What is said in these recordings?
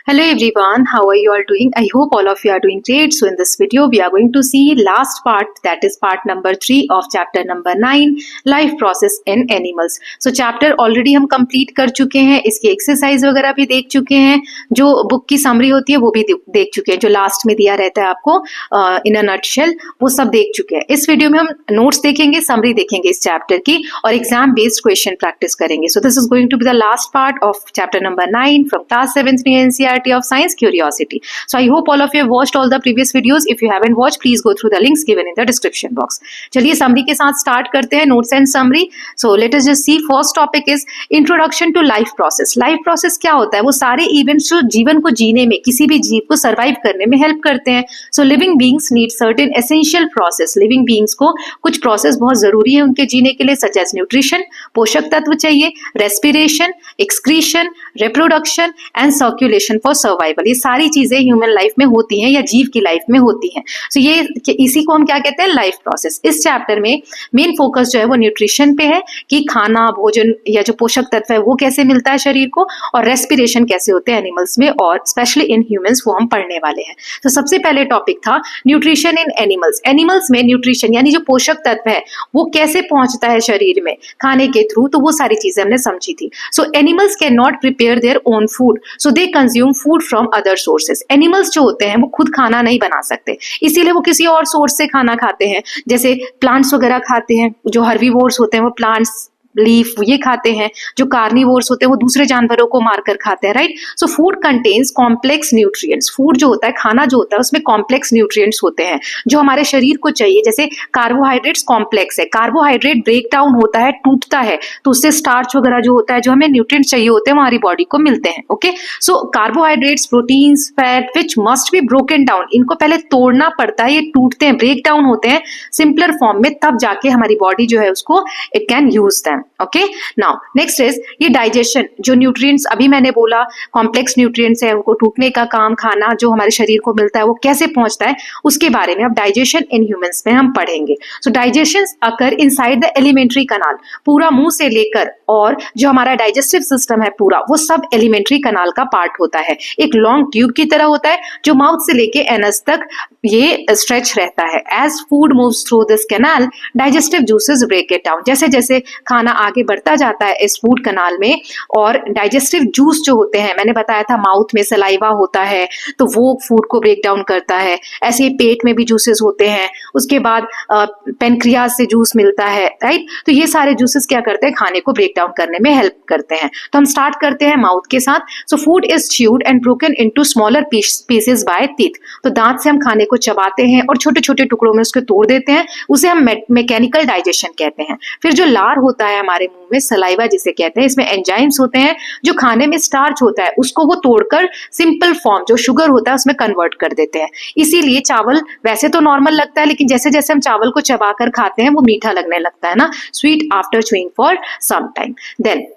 Hello everyone, how are you all doing? I hope all of you are doing great. So in this video, we are going to see last part, that is part number 3 of chapter number 9, life process in animals. So chapter already हम complete कर चुके हैं, इसकी exercise वगैरह भी देख चुके हैं, जो book की summary होती है वो भी देख चुके हैं, जो last में दिया रहता है आपको in a nutshell, वो सब देख चुके हैं. इस वीडियो में हम notes देखेंगे, summary देखेंगे इस chapter की और exam based question practice करेंगे. So this is going to be the last part of chapter number 9 from class 7th NCERT of Science Curiosity. So I hope all of you have watched all the previous videos. If you haven't watched, please go through the links given in the description box. चलिए summary के साथ start करते हैं, notes and summary. So let us just see. First topic is introduction to life process. Life process क्या होता है? वो सारे events जो जीवन को जीने में, किसी भी जीव को survive करने में help करते हैं. So living beings need certain essential process. Living beings को कुछ process बहुत जरूरी है उनके जीने के लिए, such as nutrition, पोषक तत्व चाहिए, respiration, excretion, reproduction and circulation for survival. ये सारी चीजें ह्यूमन लाइफ में होती हैं या जीव की लाइफ में होती हैं. सो ये इसी को हम क्या कहते हैं? Life process. इस चैप्टर में मेन फोकस जो है वो न्यूट्रिशन पे है कि खाना, भोजन या जो पोषक तत्व है वो कैसे मिलता है शरीर को, और रेस्पिरेशन कैसे होते हैं एनिमल्स में और स्पेशली इन ह्यूमंस, वो हम पढ़ने वाले हैं. तो सबसे पहले टॉपिक था न्यूट्रिशन इन एनिमल्स. एनिमल्स में न्यूट्रिशन यानी जो पोषक तत्व है वो कैसे पहुंचता है शरीर में खाने के थ्रू, तो वो सारी चीजें हमने समझी थी. सो animals can not prepare their own food, so they consume food from other sources. Animals जो होते हैं वो खुद खाना नहीं बना सकते, इसीलिए वो किसी और सोर्स से खाना खाते हैं. जैसे प्लांट्स वगैरह खाते हैं, जो हर्बीवोर्स होते हैं वो प्लांट्स, लीफ ये खाते हैं. जो कार्निवोर्स होते हैं वो दूसरे जानवरों को मारकर खाते हैं, right. So food contains complex nutrients. Food जो होता है, खाना जो होता है, उसमें कॉम्प्लेक्स न्यूट्रिएंट्स होते हैं जो हमारे शरीर को चाहिए. जैसे कार्बोहाइड्रेट्स कॉम्प्लेक्स है, कार्बोहाइड्रेट ब्रेक डाउन होता है, टूटता है, तो उससे स्टार्च वगैरह जो होता है, जो हमें न्यूट्रिएंट्स चाहिए होते हैं, हमारी बॉडी को मिलते हैं. Okay, so carbohydrates, proteins, fat which must be broken down, इनको पहले तोड़ना पड़ता है, ये टूटते हैं, ब्रेक डाउन होते हैं सिंपलर फॉर्म में, तब जाके हमारी बॉडी जो है उसको it can use them. Okay, now next is ये डाइजेशन. जो न्यूट्रिएंट्स अभी मैंने बोला कॉम्प्लेक्स न्यूट्रिएंट्स है, उनको टूटने का काम, खाना जो हमारे शरीर को मिलता है वो कैसे पहुंचता है, उसके बारे में अब डाइजेशन इन ह्यूमंस में हम पढ़ेंगे. सो digestion occur inside the elementary कनाल. पूरा मुंह से लेकर और जो हमारा डाइजेस्टिव सिस्टम है पूरा, वो सब एलिमेंट्री कनाल का पार्ट होता है. एक लॉन्ग ट्यूब की तरह होता है जो माउथ से लेके एनस तक ये स्ट्रेच रहता है. As food moves through this canal, digestive juices break it down. जैसे जैसे खाना आगे बढ़ता जाता है इस फूड कनाल में, और डाइजेस्टिव जूस जो होते हैं, मैंने बताया था माउथ में सलाइवा होता है तो वो फूड को ब्रेक डाउन करता है. ऐसे ही पेट में भी जूसेस होते हैं. उसके बाद पेनक्रियाज से जूस मिलता है, राइट. तो ये सारे जूसेस क्या करते हैं, खाने को ब्रेक डाउन करने में हेल्प करते हैं. तो हम स्टार्ट करते हैं माउथ के साथ. So food is chewed and broken into smaller pieces by teeth. तो दांत से हम खाने को चबाते हैं और छोटे छोटे टुकड़ों में उसको तोड़ देते हैं, उसे हम मैकेनिकल डाइजेशन कहते हैं. फिर जो लार होता है हमारे मुंह में, सलाइवा जिसे कहते हैं, इसमें एंजाइम्स होते हैं जो खाने में स्टार्च होता है उसको वो तोड़कर सिंपल फॉर्म जो शुगर होता है उसमें कन्वर्ट कर देते हैं. इसीलिए चावल वैसे तो नॉर्मल लगता है, लेकिन जैसे जैसे हम चावल को चबाकर खाते हैं वो मीठा लगने लगता है ना, sweet after chewing for some time. Then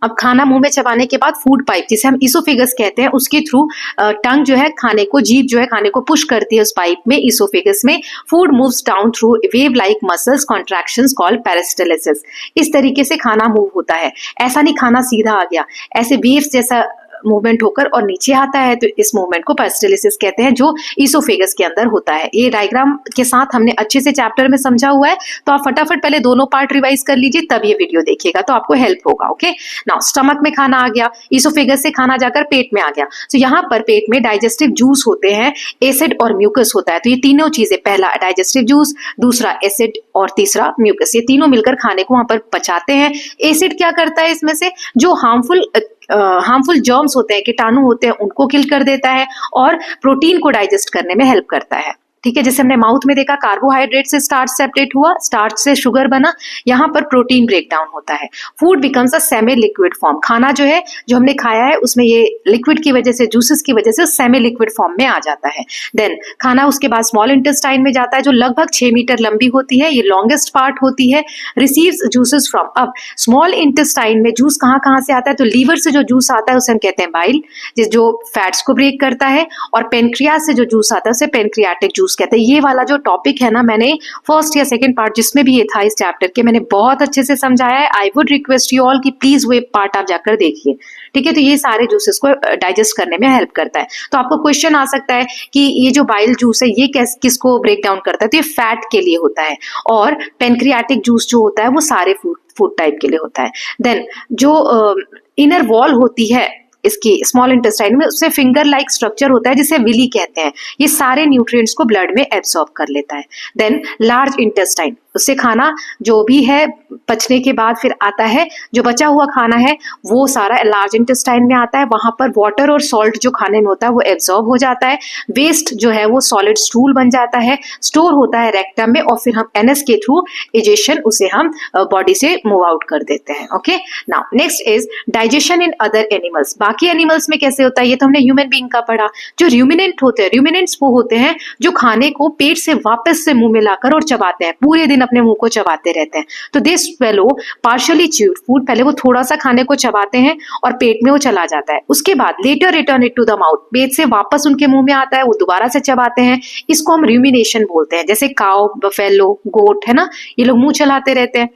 अब खाना मुंह में चबाने के बाद फूड पाइप, जिसे हम इसोफेगस कहते हैं, उसके थ्रू टंग जो है खाने को, जीभ जो है खाने को पुश करती है उस पाइप में, इसोफेगस में. Food moves down through wave like muscles contractions called peristalsis. इस तरीके से खाना मूव होता है. ऐसा नहीं खाना सीधा आ गया, ऐसे वेव्स जैसा मूवमेंट होकर और नीचे आता है, तो इस मूवमेंट को पेरिस्टालिसिस कहते हैं, जो इसोफेगस के अंदर होता है. ये डायग्राम के साथ हमने अच्छे से चैप्टर में समझा हुआ है, तो आप फटाफट पहले दोनों पार्ट रिवाइज कर लीजिए, तब ये वीडियो देखिएगा तो आपको हेल्प होगा. ओके, नाउ स्टमक में खाना आ गया, इसोफेगस से खाना जाकर पेट में आ गया. तो यहाँ पर पेट में डाइजेस्टिव जूस होते हैं, एसिड और म्यूकस होता है. तो ये तीनों चीजें, पहला डाइजेस्टिव जूस, दूसरा एसिड और तीसरा म्यूकस, ये तीनों मिलकर खाने को वहां पर पचाते हैं. एसिड क्या करता है, इसमें से जो हार्मफुल जर्म्स होते हैं, कीटाणु होते हैं, उनको किल कर देता है, और प्रोटीन को डाइजेस्ट करने में हेल्प करता है. ठीक है, जैसे हमने माउथ में देखा कार्बोहाइड्रेट से स्टार्च सेपरेट हुआ, स्टार्च से शुगर बना, यहाँ पर प्रोटीन ब्रेक डाउन होता है. Food becomes a semi liquid form. खाना जो है, जो हमने खाया है, उसमें ये लिक्विड की वजह से, जूसेस की वजह से सेमी लिक्विड फॉर्म में आ जाता है. देन खाना उसके बाद स्मॉल इंटेस्टाइन में जाता है, जो लगभग 6 मीटर लंबी होती है, ये लॉन्गेस्ट पार्ट होती है. Receives juices from. अब स्मॉल इंटेस्टाइन में जूस कहाँ कहाँ से आता है, तो लीवर से जो जूस आता है उसे हम कहते हैं बाइल, जो फैट्स को ब्रेक करता है, और पेनक्रियाज से जो जूस आता है उसे पेनक्रियाटिक जूस जूस कहते हैं। ये वाला जो टॉपिक है ना, मैंने फर्स्ट या सेकंड पार्ट जिसमें भी ये था इस चैप्टर के, मैंने बहुत अच्छे से समझाया है। I would request you all कि प्लीज वो पार्ट आप जाकर देखिए, ठीक है। तो ये सारे जूसेस को डाइजेस्ट करने में हेल्प करता है। तो आपको क्वेश्चन आ सकता है कि ये जो बाइल जूस है ये किसको ब्रेक डाउन करता है, तो ये फैट के लिए होता है, और पेनक्रियाटिक जूस जो होता है वो सारे फूड टाइप के लिए होता है। देन जो इनर वॉल होती है इसकी स्मॉल इंटेस्टाइन में, उससे फिंगर लाइक स्ट्रक्चर होता है जिसे विली कहते हैं। ये सारे न्यूट्रिएंट्स को ब्लड में एब्सॉर्ब कर लेता है। देन लार्ज इंटेस्टाइन, उससे खाना जो भी है पचने के बाद फिर आता है, जो बचा हुआ खाना है वो सारा लार्ज इंटेस्टाइन में आता है। वहां पर वाटर और सॉल्ट जो खाने में होता है वो एब्सॉर्ब हो जाता है। वेस्ट जो है वो सॉलिड स्टूल बन जाता है, स्टोर होता है रेक्टम में, और फिर हम एनएस के थ्रू इजेशन उसे हम बॉडी से मूव आउट कर देते हैं। Okay, now next is digestion in other animals. बाकी एनिमल्स में कैसे होता है ये तो हमने ह्यूमन बीइंग का पढ़ा। जो रूमिनेंट होते हैं, रूमिनेंट्स वो होते हैं जो खाने को पेट से वापस से मुंह में लाकर और चबाते हैं, पूरे दिन अपने मुंह को चबाते रहते हैं। तो दे स्वेलो पार्शियली च्यूड फूड, पहले वो थोड़ा सा खाने को चबाते हैं और पेट में वो चला जाता है, उसके बाद later return it to the mouth, पेट से वापस उनके मुंह में आता है, वो दोबारा से चबाते हैं। इसको हम रूमिनेशन बोलते हैं। जैसे काउ, बफेलो, गोट है ना, ये लोग मुंह चलाते रहते हैं।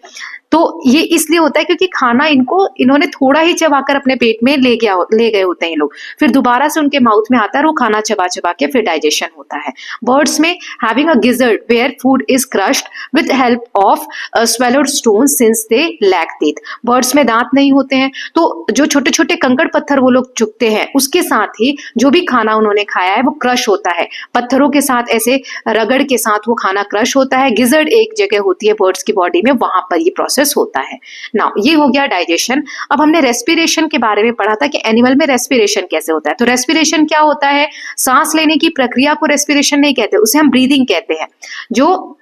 तो ये इसलिए होता है क्योंकि खाना इन्होंने थोड़ा ही चबाकर अपने पेट में ले गए होते हैं ये लोग, फिर दोबारा से उनके माउथ में आता है और वो खाना चबा चबा के फिर डाइजेशन होता है। बर्ड्स में having a gizzard where food is crushed with help of swallowed stone since they lack teeth. Birds में दांत नहीं होते हैं, तो जो छोटे छोटे कंकड़ पत्थर वो लोग चुगते हैं, उसके साथ ही जो भी खाना उन्होंने खाया है वो क्रश होता है। पत्थरों के साथ ऐसे रगड़ के साथ वो खाना क्रश होता है। गिजर्ड एक जगह होती है बर्ड्स की बॉडी में, वहां पर ये प्रोसेस होता है। नाउ ये हो गया डाइजेशन। अब हमने रेस्पिरेशन के बारे में पढ़ा था कि एनिमल में रेस्पिरेशन कैसे होता है। तो रेस्पिरेशन क्या होता है? सांस लेने की प्रक्रिया को रेस्पिरेशन नहीं कहते, उसे हम ब्रीदिंग कहते हैं, जो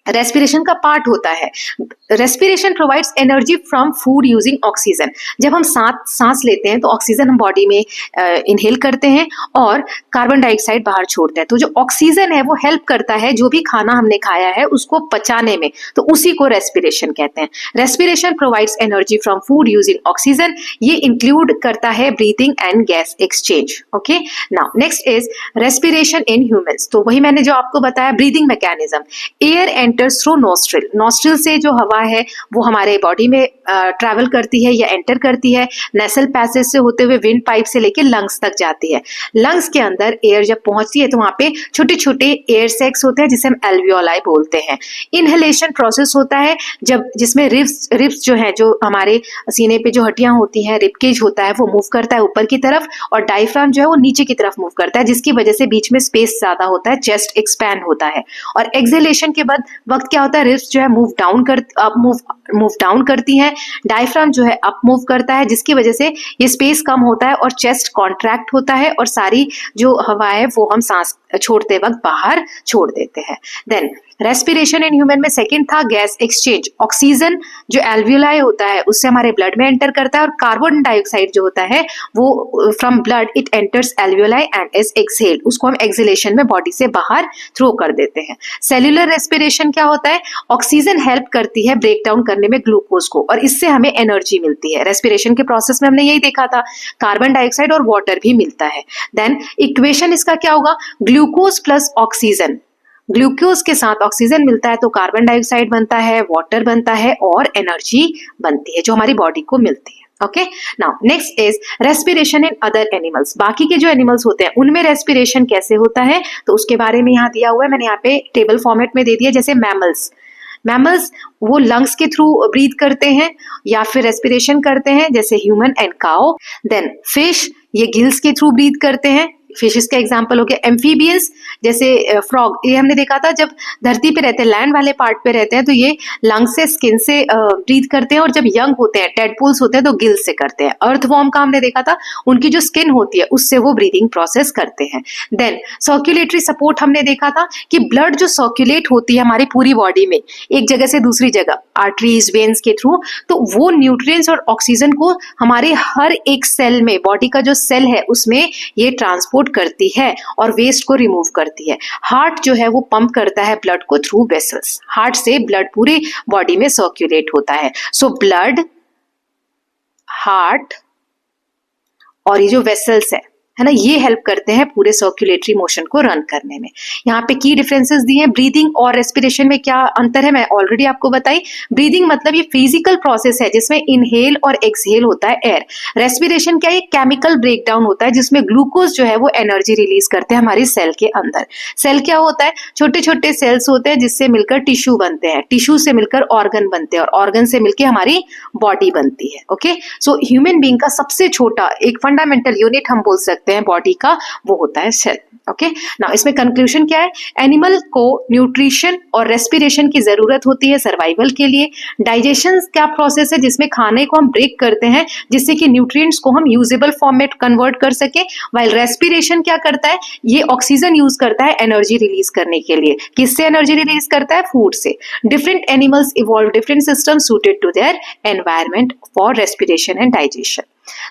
रेस्पिरेशन का पार्ट होता है। Respiration provides energy from food using oxygen. जब हम सांस लेते हैं तो ऑक्सीजन हम बॉडी में इनहेल करते हैं और कार्बन डाइऑक्साइड बाहर छोड़ते हैं। तो जो ऑक्सीजन है वो हेल्प करता है जो भी खाना हमने खाया है उसको पचाने में, तो उसी को रेस्पिरेशन कहते हैं। Respiration provides energy from food using oxygen. ये इंक्लूड करता है breathing and gas exchange. Okay, now next is respiration in humans. तो वही मैंने जो आपको बताया breathing mechanism. Air enters through nostril. Nostril से जो हवा है वो हमारे बॉडी में ट्रैवल करती है या एंटर करती है। नेसल पैसेज से होते हुए विंड पाइप से लेकर लंग्स तक जाती है। लंग्स के अंदर एयर जब पहुंचती है तो वहां पे छोटे छोटे एयर सैक्स होते हैं जिसे हम एल्वियोलाई बोलते हैं। इनहेलेशन प्रोसेस होता है जिसमें रिब्स जो है, जो हमारे सीने पे जो हड्डियां होती हैं, रिबकेज होता है, वो मूव करता है ऊपर की तरफ, और डायफ्राम जो है वो नीचे की तरफ मूव करता है, जिसकी वजह से बीच में स्पेस ज्यादा होता है, चेस्ट एक्सपैंड होता है। और एक्सहेलेशन के बाद वक्त क्या होता है, रिब्स जो है मूव डाउन करती हैं, डायफ्राम जो है अप मूव करता है, जिसकी वजह से ये स्पेस कम होता है और चेस्ट कॉन्ट्रैक्ट होता है और सारी जो हवा है वो हम सांस छोड़ते वक्त बाहर छोड़ देते हैं। देन रेस्पिरेशन इन ह्यूमन में सेकंड था गैस एक्सचेंज। ऑक्सीजन जो एल्वियोलाई होता है उससे हमारे ब्लड में एंटर करता है, और कार्बन डाइऑक्साइड जो होता है वो from blood it enters alveoli and is exhaled. उसको हम एक्सहेलेशन में बॉडी से बाहर थ्रो कर देते हैं। सेल्यूलर रेस्पिरेशन क्या होता है? ऑक्सीजन हेल्प करती है ब्रेक डाउन करने में ग्लूकोज को, और इससे हमें एनर्जी मिलती है। रेस्पिरेशन के प्रोसेस में हमने यही देखा था, कार्बन डाइऑक्साइड और वाटर भी मिलता है। देन इक्वेशन इसका क्या होगा? Glucose plus oxygen. ग्लूकोज के साथ ऑक्सीजन मिलता है तो कार्बन डाइऑक्साइड बनता है, वाटर बनता है और एनर्जी बनती है जो हमारी बॉडी को मिलती है। Okay, now next is respiration in other animals. बाकी के जो एनिमल्स होते हैं उनमें रेस्पिरेशन कैसे होता है तो उसके बारे में यहाँ दिया हुआ है, मैंने यहाँ पे टेबल फॉर्मेट में दे दिया। जैसे मैमल्स वो लंग्स के थ्रू ब्रीथ करते हैं या फिर रेस्पिरेशन करते हैं, जैसे human and cow. Then fish ये गिल्स के थ्रू ब्रीथ करते हैं, फिशेस का एग्जांपल हो गया। एम्फीबियंस जैसे फ्रॉग, ये हमने देखा था जब धरती पे रहते हैं, लैंड वाले पार्ट पे रहते हैं तो ये लंग से, स्किन से ब्रीथ करते हैं, और जब यंग होते हैं, टेडपोल्स होते हैं तो गिल से करते हैं। अर्थवॉर्म का हमने देखा था, उनकी जो स्किन होती है उससे वो ब्रीदिंग प्रोसेस करते हैं। देन सर्कुलेटरी सपोर्ट हमने देखा था कि ब्लड जो सर्कुलेट होती है हमारी पूरी बॉडी में एक जगह से दूसरी जगह, आर्टरीज, वेन्स के थ्रू, तो वो न्यूट्रिएंट्स और ऑक्सीजन को हमारे हर एक सेल में, बॉडी का जो सेल है उसमें ये ट्रांसपोर्ट करती है और वेस्ट को रिमूव करती है। हार्ट जो है वो पंप करता है ब्लड को थ्रू वेसल्स। हार्ट से ब्लड पूरी बॉडी में सर्कुलेट होता है। सो ब्लड, हार्ट और ये जो वेसल्स है है ना, ये हेल्प करते हैं पूरे सर्कुलेटरी मोशन को रन करने में। यहाँ पे की डिफरेंसेस दिए हैं। ब्रीदिंग और रेस्पिरेशन में क्या अंतर है मैं ऑलरेडी आपको बताई। ब्रीदिंग मतलब ये फिजिकल प्रोसेस है जिसमें इनहेल और एक्सहेल होता है एयर। रेस्पिरेशन क्या है, केमिकल ब्रेकडाउन होता है जिसमें ग्लूकोज जो है वो एनर्जी रिलीज करते हैं हमारी सेल के अंदर। सेल क्या होता है, छोटे छोटे सेल्स होते हैं जिससे मिलकर टिश्यू बनते हैं, टिश्यू से मिलकर ऑर्गन बनते हैं और ऑर्गन से मिलकर हमारी बॉडी बनती है। ओके, सो ह्यूमन बीइंग का सबसे छोटा एक फंडामेंटल यूनिट हम बोल सकते हैं बॉडी का, वो होता है सेल। ओके, नाउ इसमें कंक्लूजन क्या है, एनिमल को न्यूट्रिशन और रेस्पिरेशन की जरूरत होती है सर्वाइवल के लिए। डाइजेशन क्या प्रोसेस है जिसमें खाने को हम ब्रेक करते हैं जिससे कि न्यूट्रिएंट्स को हम यूजेबल फॉर्म में कन्वर्ट कर सके। वाइल रेस्पिरेशन क्या करता है, ये ऑक्सीजन यूज करता है एनर्जी रिलीज करने के लिए। किससे एनर्जी रिलीज करता है, फूड से। Different animals evolve different system suited to their environment for respiration and digestion.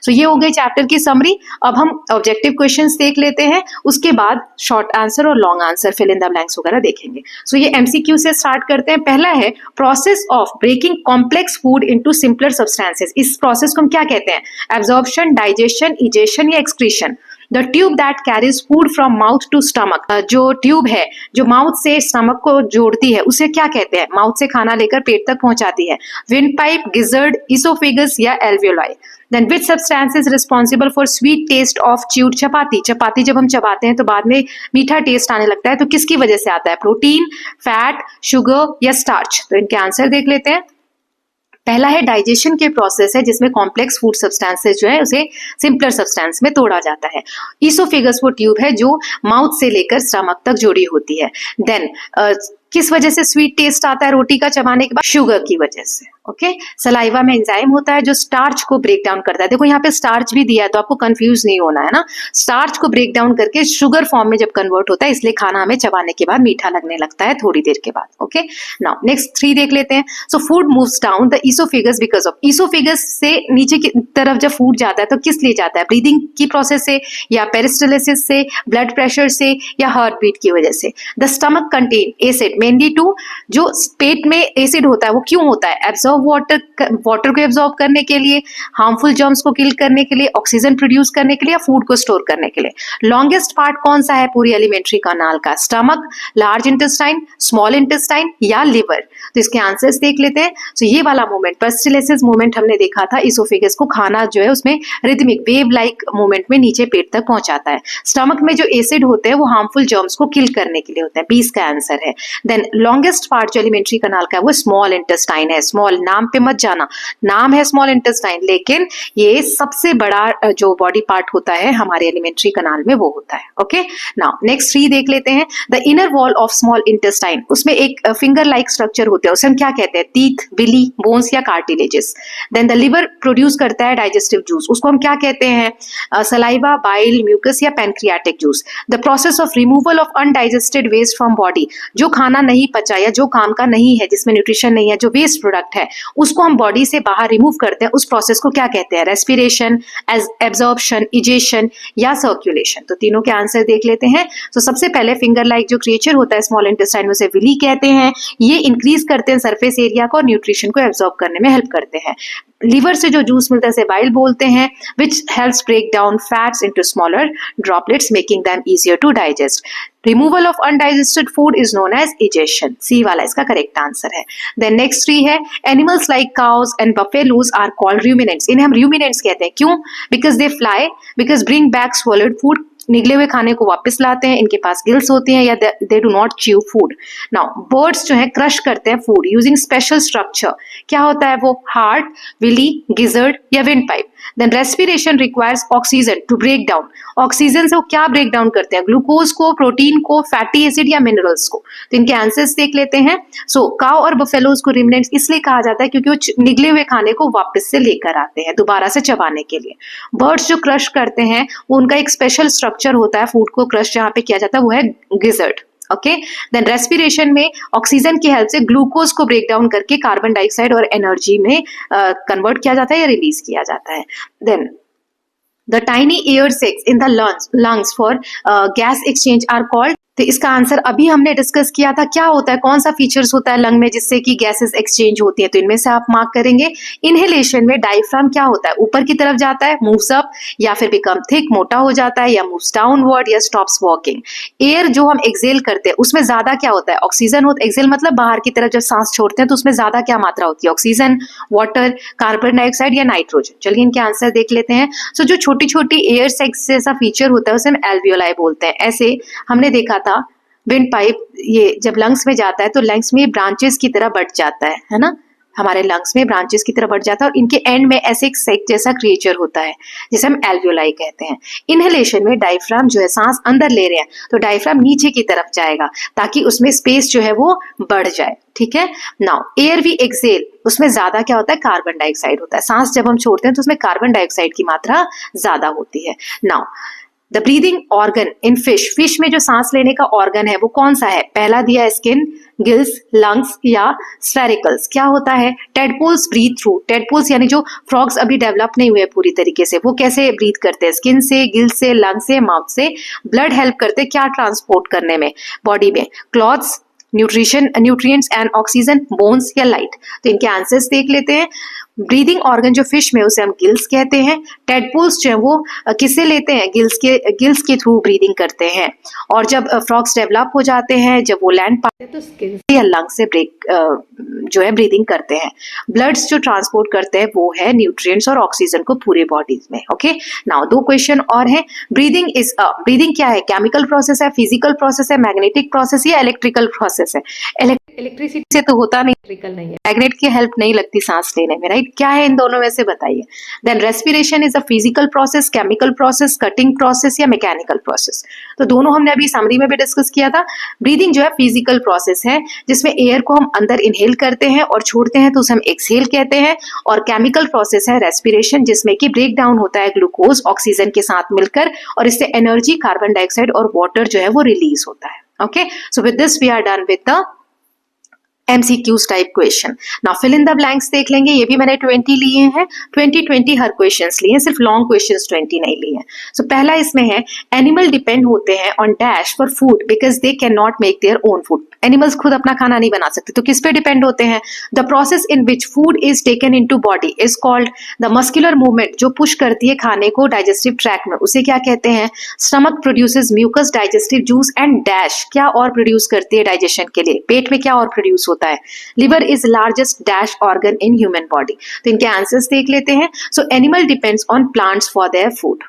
So ये हो गई चैप्टर की समरी। अब हम ऑब्जेक्टिव क्वेश्चंस देख लेते हैं, उसके बाद शॉर्ट आंसर और long answer fill in the blanks वगैरह देखेंगे। सो ये एमसीक्यू से स्टार्ट करते हैं। पहला है process of breaking complex food into simpler substances. इस प्रोसेस को हम क्या कहते हैं, एब्जॉर्प्शन, डाइजेशन, इजेशन या excretion. The tube that carries food from mouth to stomach, जो ट्यूब है जो माउथ से स्टमक को जोड़ती है उसे क्या कहते हैं, माउथ से खाना लेकर पेट तक पहुंचाती है। विंड पाइप, गिजर्ड, इसोफेगस या alveoli. Then which substance is responsible for sweet taste of chewed chapati? चपाती जब हम चबाते हैं तो बाद में मीठा टेस्ट आने लगता है, तो किसकी वजह से आता है, प्रोटीन, फैट, शुगर या स्टार्च। तो इनके आंसर देख लेते हैं। पहला है डाइजेशन के प्रोसेस है जिसमें कॉम्प्लेक्स फूड सब्सटेंसेस जो है उसे सिंपलर सब्सटेंस में तोड़ा जाता है। इसोफेगस वो ट्यूब है जो माउथ से लेकर स्टमक तक जुड़ी होती है। देन किस वजह से स्वीट टेस्ट आता है रोटी का चबाने के बाद, शुगर की वजह से। ओके, सलाइवा में एंजाइम होता है जो स्टार्च को ब्रेक डाउन करता है। देखो यहाँ पे स्टार्च भी दिया है तो आपको कंफ्यूज नहीं होना है ना, स्टार्च को ब्रेक डाउन करके शुगर फॉर्म में जब कन्वर्ट होता है इसलिए खाना हमें चबाने के बाद मीठा लगने लगता है थोड़ी देर के बाद। ओके, नाउ नेक्स्ट 3 देख लेते हैं। So food moves down the oesophagus because of, oesophagus से नीचे की तरफ जब फूड जाता है तो किस लिए जाता है, ब्रीदिंग की प्रोसेस से या पेरिस्टालिसिस से, ब्लड प्रेशर से या हार्ट बीट की वजह से। The stomach contain acid mainly to, जो पेट में एसिड होता है वो क्यों होता है, एब्जॉर्ब वाटर को एब्जॉर्ब करने के लिए, हार्मफुल जर्म्स को किल करने के लिए, ऑक्सीजन प्रोड्यूस करने के लिए या फूड को स्टोर करने के लिए। लॉन्गेस्ट पार्ट कौन सा है पूरी एलिमेंट्री कैनाल का, stomach, large intestine, small intestine या लिवर। तो इसके आंसर्स देख लेते हैं। तो ये वाला मूवमेंट पेरिस्टालिसिस मूवमेंट हमने देखा था, इसोफेगस को खाना जो है उसमें रिदमिक वेव लाइक मूवमेंट में नीचे पेट तक पहुंचाता है। स्टमक में जो एसिड होते हैं वो हार्मफुल जर्म्स को किल करने के लिए होते हैं, 20 का आंसर है। देन लॉन्गेस्ट पार्ट जो एलिमेंट्री कैनाल का है वो स्मॉल इंटेस्टाइन है। स्मॉल नाम पे मत जाना, नाम है स्मॉल इंटेस्टाइन लेकिन ये सबसे बड़ा जो बॉडी पार्ट होता है हमारे एलिमेंट्री कैनाल में वो होता है। ओके, नाउ नेक्स्ट 3 देख लेते हैं। The inner wall of small intestine, उसमें एक फिंगर लाइक स्ट्रक्चर होता है, उसे हम क्या कहते हैं, टीथ, विली, बोन्स या cartilages. Then the liver produce करता है डाइजेस्टिव जूस, उसको हम क्या कहते हैं, सलाइवा, बाइल, म्यूकस या pancreatic juice. The process of removal of undigested waste from body, जो खाना नहीं पचा या जो काम का नहीं है, जिसमें न्यूट्रिशन नहीं है, जो वेस्ट प्रोडक्ट है उसको हम बॉडी से बाहर रिमूव करते हैं, उस प्रोसेस को क्या कहते हैं, रेस्पिरेशन, एब्जॉर्प्शन, इजेशन या सर्कुलेशन। तो तीनों के आंसर देख लेते हैं। तो सबसे पहले फिंगर लाइक जो क्रिएचर होता है स्मॉल इंटेस्टाइन में, उसे विली कहते हैं। ये इंक्रीज करते हैं सरफेस एरिया को और न्यूट्रिशन को एब्जॉर्ब करने में हेल्प करते हैं। लिवर से जो जूस मिलता है उसे बाइल बोलते हैं, which helps break down fats into smaller droplets, making them easier to digest. Removal of undigested food is known as egestion. C वाला इसका करेक्ट आंसर है। Then next 3 है, animals like cows and buffaloes are called ruminants. इन्हें हम ruminants कहते हैं, क्यों, because they fly, because bring back swallowed food, निगले हुए खाने को वापस लाते हैं, इनके पास गिल्स होती हैं या they do not chew food. Now birds जो है क्रश करते हैं फूड यूजिंग स्पेशल स्ट्रक्चर, क्या होता है वो, हार्ट, विली, गिजर्ड या wind pipe. Then respiration requires oxygen to break down, oxygen से वो क्या ब्रेक डाउन करते हैं, ग्लूकोज को, प्रोटीन को, फैटी एसिड या मिनरल्स को। तो इनके आंसर्स देख लेते हैं। सो काउ और बफेलोज को रिमिनेंट्स इसलिए कहा जाता है क्योंकि वो निगले हुए खाने को वापस से लेकर आते हैं दोबारा से चबाने के लिए। बर्ड्स जो क्रश करते हैं वो उनका एक स्पेशल स्ट्रक्चर होता है, फूड को क्रश जहाँ पे किया जाता है वो है गिजर्ड। ओके, देन रेस्पिरेशन में ऑक्सीजन की हेल्प से ग्लूकोज को ब्रेक डाउन करके कार्बन डाइऑक्साइड और एनर्जी में कन्वर्ट किया जाता है या रिलीज किया जाता है। Then the tiny air sacs in the lungs for gas exchange are called तो इसका आंसर अभी हमने डिस्कस किया था। क्या होता है, कौन सा फीचर्स होता है लंग में जिससे कि गैसेस एक्सचेंज होती है, तो इनमें से आप मार्क करेंगे। इनहेलेशन में डायफ्राम क्या होता है, ऊपर की तरफ जाता है, मूव्स अप, या फिर बिकम थिक, मोटा हो जाता है, या मूव्स डाउनवर्ड, या स्टॉप्स वॉकिंग। एयर जो हम एक्सेल करते हैं उसमें ज्यादा क्या होता है, ऑक्सीजन होता है। एक्सेल मतलब बाहर की तरफ जब सांस छोड़ते हैं तो उसमें ज्यादा क्या मात्रा होती है, ऑक्सीजन, वाटर, कार्बन डाइऑक्साइड या नाइट्रोजन। चलिए इनके आंसर देख लेते हैं। सो जो छोटी छोटी एयर सैक्स जैसा फीचर होता है उसे हम एल्वियोलाई बोलते हैं। ऐसे हमने देखा था विंड पाइप, ये जब लंग्स में जाता है तो लंग्स में ब्रांचेस की तरह बढ़ जाता है ना, हमारे लंग्स में ब्रांचेस की तरह बढ़ जाता है और इनके एंड में ऐसे एक सैक जैसा क्रिएचर होता है जिसे हम एल्वियोलाई कहते हैं। इनहेलेशन में डायफ्राम जो है, सांस अंदर ले रहे हैं तो डायफ्राम नीचे की तरफ जाएगा ताकि उसमें स्पेस जो है वो बढ़ जाए, ठीक है। नाउ एयर वी एक्सेल, उसमें ज्यादा क्या होता है, कार्बन डाइऑक्साइड होता है। सांस जब हम छोड़ते हैं तो उसमें कार्बन डाइऑक्साइड की मात्रा ज्यादा होती है। Now the breathing organ in fish, fish में जो सांस लेने का ऑर्गन है वो कौन सा है, पहला दिया है स्किन, गिल्स, लंग्स या स्फेरिकल्स। क्या होता है, टेडपोल्स ब्रीथ थ्रू, टेडपोल्स यानी जो फ्रॉग्स अभी डेवलप नहीं हुए पूरी तरीके से, वो कैसे ब्रीथ करते हैं, स्किन से, गिल से, लंग से, माउथ से। ब्लड हेल्प करते हैं क्या ट्रांसपोर्ट करने में बॉडी में, clothes, nutrition, nutrients and oxygen, bones या लाइट। तो इनके आंसर्स देख लेते हैं। ब्रीदिंग ऑर्गन जो फिश में उसे हम गिल्स कहते हैं। टेडपोल्स जो है वो किससे लेते हैं, गिल्स के थ्रू ब्रीदिंग करते हैं। और जब फ्रॉग्स डेवलप हो जाते हैं, जब वो लैंड पाते हैं तो स्किन से या लंग से जो है ब्रीदिंग करते हैं। ब्लड्स जो ट्रांसपोर्ट करते हैं वो है न्यूट्रिएंट्स और ऑक्सीजन को पूरे बॉडीज में। ओके, नाउ दो क्वेश्चन और हैं। ब्रीदिंग क्या है, केमिकल प्रोसेस है, फिजिकल प्रोसेस है, मैग्नेटिक प्रोसेस या इलेक्ट्रिकल प्रोसेस है। इलेक्ट्रिसिटी से तो होता नहीं, इलेक्ट्रिकल नहीं है, मैग्नेट की हेल्प नहीं लगती सांस लेने में, राइट। क्या है इन दोनों में से बताइए। Then respiration is a physical process, chemical process, cutting process या मैकेनिकल प्रोसेस। तो दोनों हमने अभी समरी में भी डिस्कस किया था। ब्रीदिंग जो है फिजिकल प्रोसेस है जिसमें एयर को हम अंदर इनहेल करते हैं और छोड़ते हैं तो उसे हम एक्सहेल कहते हैं। और केमिकल प्रोसेस है रेस्पिरेशन जिसमें कि ब्रेक डाउन होता है ग्लूकोज ऑक्सीजन के साथ मिलकर और इससे एनर्जी, कार्बन डाइऑक्साइड और वाटर जो है वो रिलीज होता है। Okay, so with this we are done with the MCQs type question. Now fill in the blanks देख लेंगे। ये भी मैंने 20 लिए हैं, 20 हर क्वेश्चंस लिए हैं, सिर्फ लॉन्ग क्वेश्चंस 20 नहीं लिए हैं। सो पहला इसमें है, एनिमल डिपेंड होते हैं on dash for food because they can not make their own food. Animals खुद अपना खाना नहीं बना सकते तो किस पे डिपेंड होते हैं। The process in which food is taken into body is called the muscular movement, जो पुश करती है खाने को डाइजेस्टिव ट्रैक में, उसे क्या कहते हैं। Stomach produces mucus, digestive juice and dash, क्या और प्रोड्यूस करती है डाइजेशन के लिए, पेट में क्या और प्रोड्यूस होता है। Liver is largest dash organ in human body. तो इनके आंसर्स देख लेते हैं। So animal depends on plants for their food.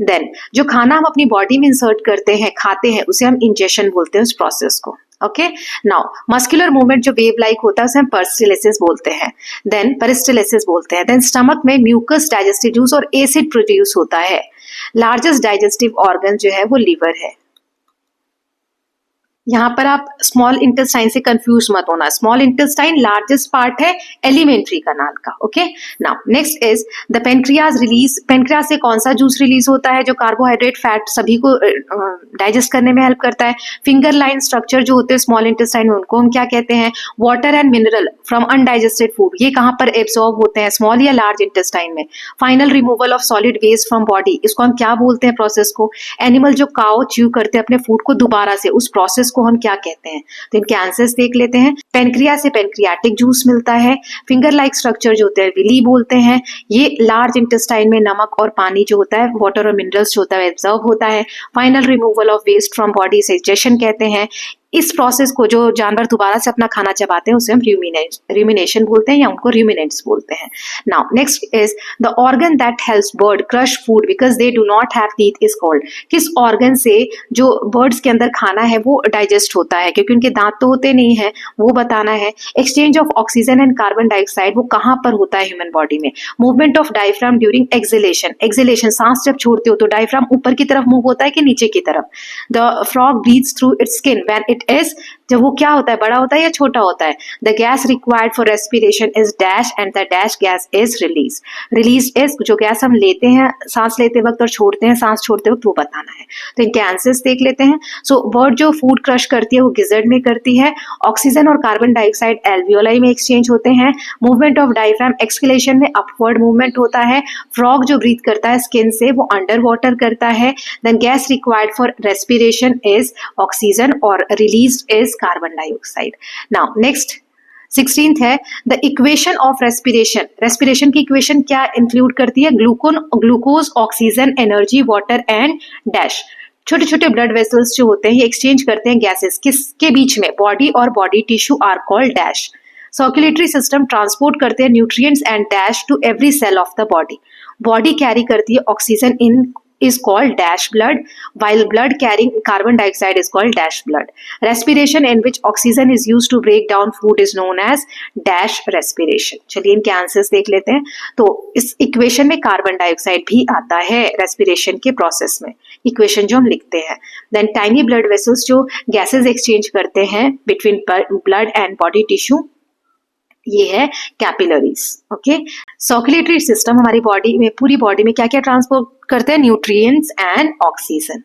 Then जो खाना हम अपनी बॉडी में इंसर्ट करते हैं, खाते हैं, उसे हम इंजेक्शन बोलते हैं उस प्रोसेस को। ओके, नाउ मस्कुलर मूवमेंट जो वेव लाइक होता है उसे हम पेरिस्टाल्सिस बोलते हैं। देन पेरिस्टाल्सिस बोलते हैं। देन स्टमक में म्यूकस, डाइजेस्टिव जूस और एसिड प्रोड्यूस होता है। लार्जेस्ट डाइजेस्टिव ऑर्गन जो है वो लिवर है। यहाँ पर आप स्मॉल इंटेस्टाइन से कंफ्यूज मत होना। स्मॉल इंटेस्टाइन लार्जेस्ट पार्ट है एलिमेंट्री कनाल का। Okay, now next is the pancreas release. Pancreas से कौन सा जूस रिलीज होता है जो कार्बोहाइड्रेट, फैट सभी को डाइजेस्ट करने में हेल्प करता है। फिंगर लाइन स्ट्रक्चर जो होते हैं स्मॉल इंटेस्टाइन में, उनको हम क्या कहते हैं। Water and mineral from undigested food, ये कहाँ पर एब्सॉर्ब होते हैं, स्मॉल या लार्ज इंटेस्टाइन में। Final removal of solid waste from body, इसको हम क्या बोलते हैं प्रोसेस को। एनिमल जो काओ च्यू करते हैं अपने फूड को दोबारा से, उस प्रोसेस को हम क्या कहते हैं। तो इनके आंसर्स देख लेते हैं। पेनक्रिया से पेनक्रियाटिक जूस मिलता है। फिंगर लाइक स्ट्रक्चर जो होते हैं विली बोलते हैं। ये लार्ज इंटेस्टाइन में नमक और पानी जो होता है, वाटर और मिनरल्स जो होता है एब्जॉर्ब होता है। Final removal of waste from body से डाइजेशन कहते हैं। इस प्रोसेस को जो जानवर दोबारा से अपना खाना चबाते हैं उसे हम रूमिनेशन बोलते हैं या उनको रूमिनेंट्स बोलते हैं। Now next is the organ that helps bird crush food because they do not have teeth is called. किस ऑर्गन से जो बर्ड्स के अंदर खाना है वो डाइजेस्ट होता है, क्योंकि उनके दांत तो होते नहीं है, वो बताना है। Exchange of oxygen and carbon dioxide वो कहाँ पर होता है ह्यूमन बॉडी में। Movement of diaphragm during exhalation, exhalation सांस जब छोड़ते हो तो डायफ्राम ऊपर की तरफ मूव होता है कि नीचे की तरफ। The frog breathes through its skin when it is जब वो क्या होता है, बड़ा होता है या छोटा होता है? The gas required for respiration is dash and the dash gas is release. Release is जो गैस हम लेते हैं सांस लेते वक्त और छोड़ते हैं सांस छोड़ते वक्त, वो बताना है। तो इनके आंसर्स देख लेते हैं। सो बर्ड जो फूड क्रश करती है वो गिजर्ड में करती है। ऑक्सीजन और कार्बन डाइऑक्साइड एल्वियोलाई में एक्सचेंज होते हैं। मूवमेंट ऑफ डायफ्राम एक्सकेलेशन में अपवर्ड मूवमेंट होता है। फ्रॉग जो ब्रीथ करता है स्किन से वो अंडर वाटर करता है। Then gas required for respiration is oxygen और released is carbon dioxide. Now next 16th है द इक्वेशन ऑफ रेस्पिरेशन। रेस्पिरेशन की इक्वेशन क्या इंक्लूड करती है? Glucose, oxygen, energy, water and dash. छोटे छोटे ब्लड वेसल्स जो होते हैं ये एक्सचेंज करते हैं गैसेस किसके बीच में? बॉडी और body tissue are called dash. Circulatory system transport करते हैं nutrients and dash to every cell of the body. Body carry करती है oxygen in is called dash blood, while blood carrying carbon dioxide is called dash blood. Respiration in which oxygen is used to break down food is known as dash respiration. चलिए इनके answers देख लेते हैं। तो इस equation में carbon dioxide भी आता है रेस्पिरेशन के प्रोसेस में, इक्वेशन जो हम लिखते हैं। देन टाइनी ब्लड वेसल्स जो गैसेस एक्सचेंज करते हैं between blood and body tissue, ये है कैपिलरीज। ओके, सर्कुलेटरी सिस्टम हमारी बॉडी में, पूरी बॉडी में क्या क्या ट्रांसपोर्ट करते हैं? Nutrients and oxygen.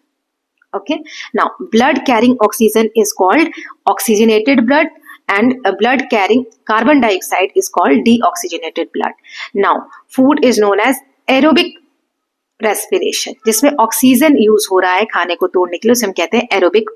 Okay, now blood carrying oxygen is called oxygenated blood and blood carrying carbon dioxide is called deoxygenated blood. Now food is known as aerobic respiration, जिसमें oxygen use हो रहा है खाने को तोड़ने के लिए, उसे हम कहते हैं एरोबिक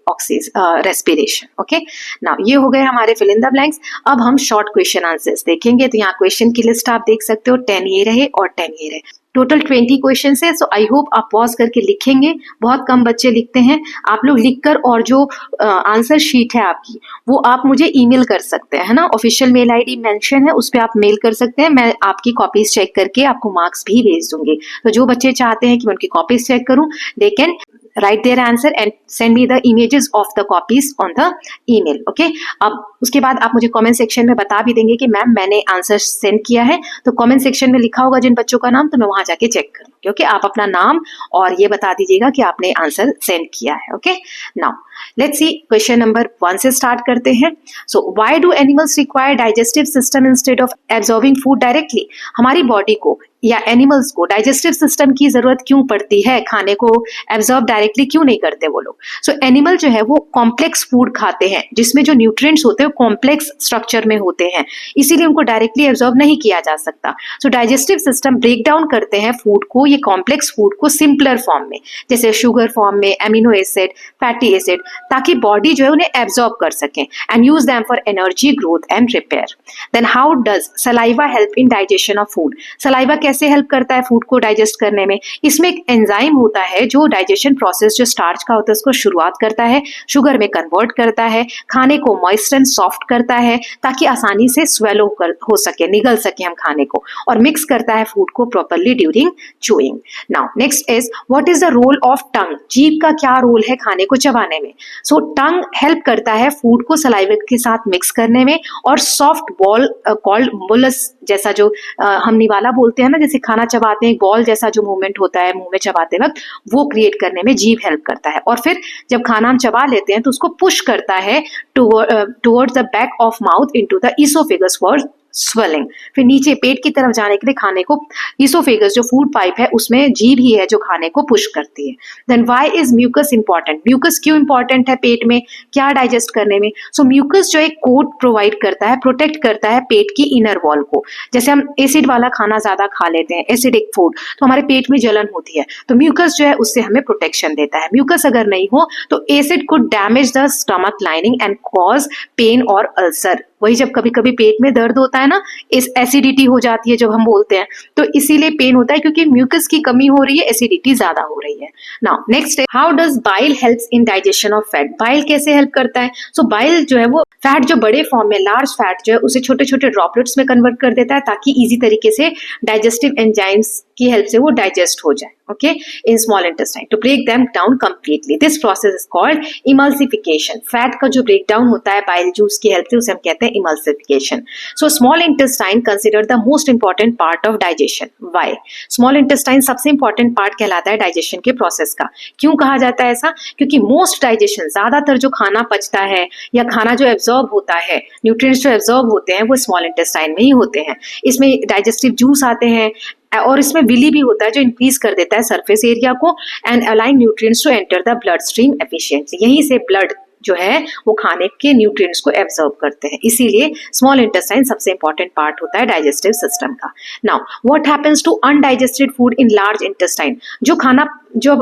रेस्पिरेशन। ओके, नाउ ये हो गए हमारे फिल इन द ब्लैंक्स। अब हम शॉर्ट क्वेश्चन आंसर्स देखेंगे। तो यहाँ क्वेश्चन की लिस्ट आप देख सकते हो, 10 ये रहे और 10 ये रहे, टोटल 20 क्वेश्चन है। सो आई होप आप पॉज करके लिखेंगे। बहुत कम बच्चे लिखते हैं। आप लोग लिखकर और जो आंसर शीट है आपकी वो आप मुझे ईमेल कर सकते हैं, है ना। ऑफिशियल मेल आईडी मेंशन है, उस पर आप मेल कर सकते हैं। मैं आपकी कॉपीज चेक करके आपको मार्क्स भी भेज दूंगी। तो जो बच्चे चाहते हैं कि मैं उनकी कॉपीज चेक करूं, they can write their answer and send me the images of the copies on the email. Okay, अब उसके बाद आप मुझे कमेंट सेक्शन में बता भी देंगे कि मैम मैंने आंसर सेंड किया है। तो कमेंट सेक्शन में लिखा होगा जिन बच्चों का नाम, तो मैं वहां जाके चेक करूंगी। ओके, आप अपना नाम और ये बता दीजिएगा कि आपने आंसर सेंड किया है। Okay, now let's see question number 1 से स्टार्ट करते हैं। So why do animals require digestive system instead of absorbing food directly? हमारी बॉडी को या एनिमल्स को डाइजेस्टिव सिस्टम की जरूरत क्यों पड़ती है? खाने को एब्जॉर्ब डायरेक्टली क्यों नहीं करते वो लोग? सो एनिमल जो है वो कॉम्प्लेक्स फूड खाते हैं, जिसमें जो न्यूट्रिएंट्स होते हैं वो कॉम्प्लेक्स स्ट्रक्चर में होते हैं, इसीलिए उनको डायरेक्टली एब्जॉर्ब नहीं किया जा सकता। So digestive system break down करते हैं फूड को, ये कॉम्प्लेक्स फूड को सिंपलर फॉर्म में, जैसे शुगर फॉर्म में, एमिनो एसिड, फैटी एसिड, ताकि बॉडी जो है उन्हें एब्जॉर्ब कर सके and use them for energy, growth and repair. Then how does saliva help in digestion of food? Saliva कैसे हेल्प करता है फूड को डाइजेस्ट करने में? इसमें एक एंजाइम होता है जो डाइजेशन प्रोसेस जो स्टार्च का होता है उसको शुरुआत करता है, शुगर में कन्वर्ट करता है, खाने को मॉइस्ट एंड सॉफ्ट करता है ताकि आसानी से स्वेलो हो सके, निगल सके हम खाने को, और मिक्स करता है फूड को properly during chewing. Now next is what is the role of tongue? जीभ का क्या रोल है खाने को चबाने में? सो टंग हेल्प करता है फूड को सलाइवा के साथ मिक्स करने में, और सॉफ्ट बॉल कॉल्ड बुलस, जैसा जो हम निवाला बोलते हैं ना, जैसे खाना चबाते हैं, बॉल जैसा जो मूवमेंट होता है मुंह में चबाते वक्त, वो क्रिएट करने में जीभ हेल्प करता है। और फिर जब खाना हम चबा लेते हैं तो उसको पुश करता है towards the back of mouth into the oesophagus for swelling. फिर नीचे पेट की तरफ जाने के लिए खाने को ईसोफेगस जो फूड पाइप है उसमें जीभ ही है जो खाने को पुश करती है। Then why is mucus important? Mucus क्यों इंपॉर्टेंट है पेट में क्या डाइजेस्ट करने में? सो म्यूकस जो एक कोट प्रोवाइड करता है, प्रोटेक्ट करता है पेट की इनर वॉल को। जैसे हम एसिड वाला खाना ज्यादा खा लेते हैं, एसिडिक फूड, तो हमारे पेट में जलन होती है, तो म्यूकस जो है उससे हमें प्रोटेक्शन देता है। म्यूकस अगर नहीं हो तो acid could damage the stomach lining and cause pain और अल्सर। वही जब कभी कभी पेट में दर्द होता है ना, इस एसिडिटी हो जाती है जब हम बोलते हैं, तो इसीलिए पेन होता है क्योंकि म्यूकस की कमी हो रही है, एसिडिटी ज्यादा हो रही है। नाउ नेक्स्ट है how does bile helps in digestion of fat? Bile कैसे हेल्प करता है? सो बाइल जो है वो फैट जो बड़े फॉर्म में, लार्ज फैट जो है उसे छोटे छोटे ड्रॉपलेट्स में कन्वर्ट कर देता है ताकि इजी तरीके से डाइजेस्टिव एंजाइम्स की हेल्प से वो डाइजेस्ट हो जाए। okay, in small intestine to break them down completely. This process is called emulsification. Fat का जो breakdown होता है bile juice की help से उसे हम कहते हैं emulsification. So small intestine considered the most important part of digestion. Why? Small intestine सबसे important part कहलाता है digestion के process का. क्यों कहा जाता है ऐसा? क्योंकि most digestion, ज्यादातर जो खाना पचता है या खाना जो absorb होता है, nutrients जो absorb होते हैं वो small intestine में ही होते हैं. इसमें digestive juice आते हैं और इसमें विली भी होता है जो इंक्रीज कर देता है सरफेस एरिया को and allowing nutrients to enter the blood stream efficiently. यहीं से ब्लड जो है वो खाने के न्यूट्रिएंट्स को एब्जॉर्ब करते हैं. इसीलिए स्मॉल इंटेस्टाइन सबसे इंपॉर्टेंट पार्ट होता है डाइजेस्टिव सिस्टम का. Now what happens to undigested food in large intestine? जो खाना जो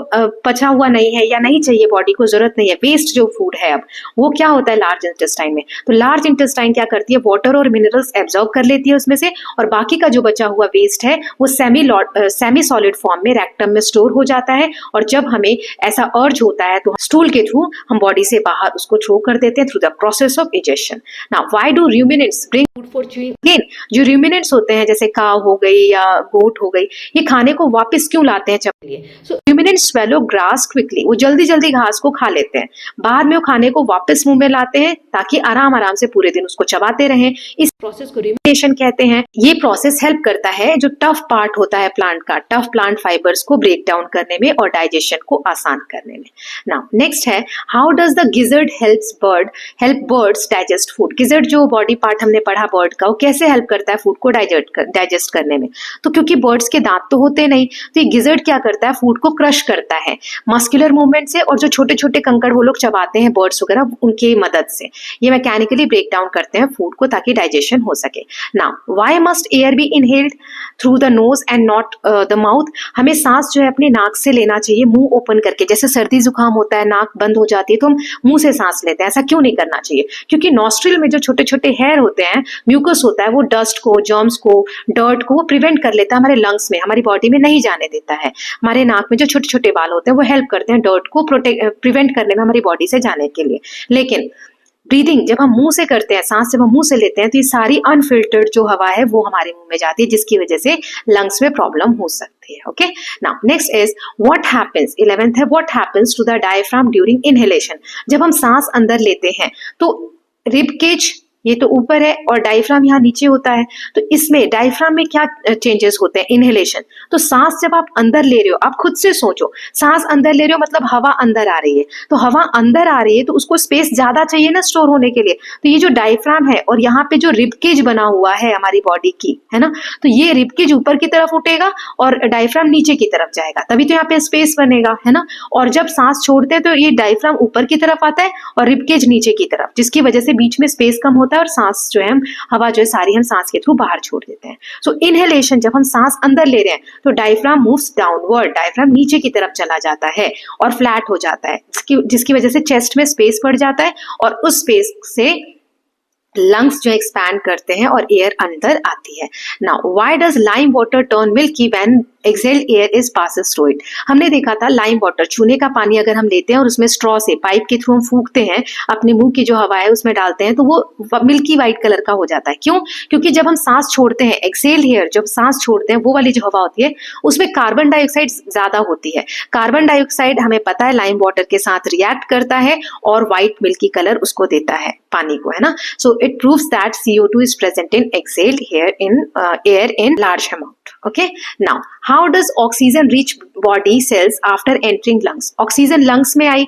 पचा हुआ नहीं है या नहीं चाहिए, बॉडी को जरूरत नहीं है, वेस्ट जो फूड है अब, वो क्या होता है लार्ज इंटेस्टाइन में? तो लार्ज इंटेस्टाइन क्या करती है, वाटर और मिनरल्स एब्जॉर्ब कर लेती है उसमें से, और बाकी का जो बचा हुआ वेस्ट है वो सेमी सॉलिड फॉर्म में रेक्टम में स्टोर हो जाता है. और जब हमें ऐसा अर्ज होता है तो स्टूल के थ्रू हम बॉडी से बाहर उसको थ्रो कर देते हैं through the process of digestion. Now why do ruminants bring food for chewing? Again जो ruminants होते हैं जैसे काव हो गई या गोट हो गई, ये खाने को वापस क्यों लाते हैं चबने के लिए? सो ruminants swallow grass quickly. वो जल्दी जल्दी घास को खा लेते हैं, बाद में वो खाने को वापस मुंह में लाते हैं ताकि आराम आराम से पूरे दिन उसको चबाते रहें. इस प्रोसेस को rumination कहते हैं. ये प्रोसेस हेल्प करता है जो टफ पार्ट होता है प्लांट का, टफ प्लांट फाइबर्स को ब्रेक डाउन करने में और डाइजेशन को आसान करने में. नाउ नेक्स्ट है how does the gizzard help birds digest food? Gizzard जो बॉडी पार्ट हमने पढ़ा बर्ड का, वो कैसे हेल्प करता है फूड को डाइजेस्ट करने में? तो क्योंकि बर्ड्स के दांत तो होते नहीं, तो ये गिजर्ड क्या करता है, फूड को क्रश करता है मस्कुलर मूवमेंट से, और जो छोटे छोटे कंकड़ वो लोग चबाते हैं बर्ड्स वगैरह, उनकी मदद से ये मैकेनिकली ब्रेक डाउन करते हैं फूड को ताकि डाइजेशन हो सके. Now why must air be inhaled through the nose and not the mouth? हमें सांस जो है अपने नाक से लेना चाहिए, मुंह ओपन करके. जैसे सर्दी जुकाम होता है, नाक बंद हो जाती है तो हम मुंह से सांस लेते हैं, ऐसा क्यों नहीं करना चाहिए? क्योंकि नॉस्ट्रिल में जो छोटे छोटे हेयर होते हैं, म्यूकस होता है, वो डस्ट को, जर्म्स को, डर्ट को प्रिवेंट कर लेता है हमारे लंग्स में, हमारी बॉडी में नहीं जाने देता है. हमारे नाक में जो छोटे छोटे बाल होते हैं वो हेल्प करते हैं डर्ट को प्रिवेंट करने में हमारी बॉडी से जाने के लिए. लेकिन ब्रीदिंग जब हम मुंह से करते हैं, सांस जब हम मुंह से लेते हैं, तो ये सारी अनफिल्टर्ड जो हवा है वो हमारे मुंह में जाती है, जिसकी वजह से लंग्स में प्रॉब्लम हो सकती है. Okay, now next is what happens. 11th है what happens to the diaphragm during inhalation? जब हम सांस अंदर लेते हैं तो रिब केज ये तो ऊपर है और डायफ्राम यहाँ नीचे होता है, तो इसमें डायफ्राम में क्या चेंजेस होते हैं इनहेलेशन? तो सांस जब आप अंदर ले रहे हो, आप खुद से सोचो, सांस अंदर ले रहे हो मतलब हवा अंदर आ रही है, तो हवा अंदर आ रही है तो उसको स्पेस ज्यादा चाहिए ना स्टोर होने के लिए. तो ये जो डायफ्राम है और यहाँ पे जो रिबकेज बना हुआ है हमारी बॉडी की, है ना, तो ये रिबकेज ऊपर की तरफ उठेगा और डायफ्राम नीचे की तरफ जाएगा, तभी तो यहाँ पे स्पेस बनेगा, है ना. और जब सांस छोड़ते हैं तो ये डायफ्राम ऊपर की तरफ आता है और रिबकेज नीचे की तरफ, जिसकी वजह से बीच में स्पेस कम होता है और सांस जो है हवा जो है सारी हम सांस के थ्रू बाहर छोड़ देते हैं. सो इनहेलेशन जब हम सांस अंदर ले रहे हैं तो डायफ्राम मूव्स डाउनवर्ड, डायफ्राम नीचे की तरफ चला जाता है और फ्लैट हो जाता है, जिसकी वजह से चेस्ट में स्पेस बढ़ जाता है और उस स्पेस से लंग्स जो एक्सपैंड करते हैं और एयर अंदर आती है. Now why does lime water turn milky when exhaled air is passes through it? हमने देखा था लाइम वाटर, चूने का पानी अगर हम लेते हैं और उसमें स्ट्रॉ से पाइप के थ्रू हम फूकते हैं, अपने मुंह की जो हवा है उसमें डालते हैं, तो वो मिल्की व्हाइट कलर का हो जाता है. क्यों? क्योंकि जब हम सांस छोड़ते हैं, एक्सहेल्ड एयर जब सांस छोड़ते हैं, वो वाली जो हवा होती है उसमें कार्बन डाइऑक्साइड ज्यादा होती है. कार्बन डाइऑक्साइड हमें पता है लाइम वाटर के साथ रिएक्ट करता है और व्हाइट मिल्की कलर उसको देता है पानी को, है ना. सो it proves that CO2 is present in exhaled air in large amount. Okay. Now, how does oxygen reach body cells after entering lungs? Oxygen lungs में आई,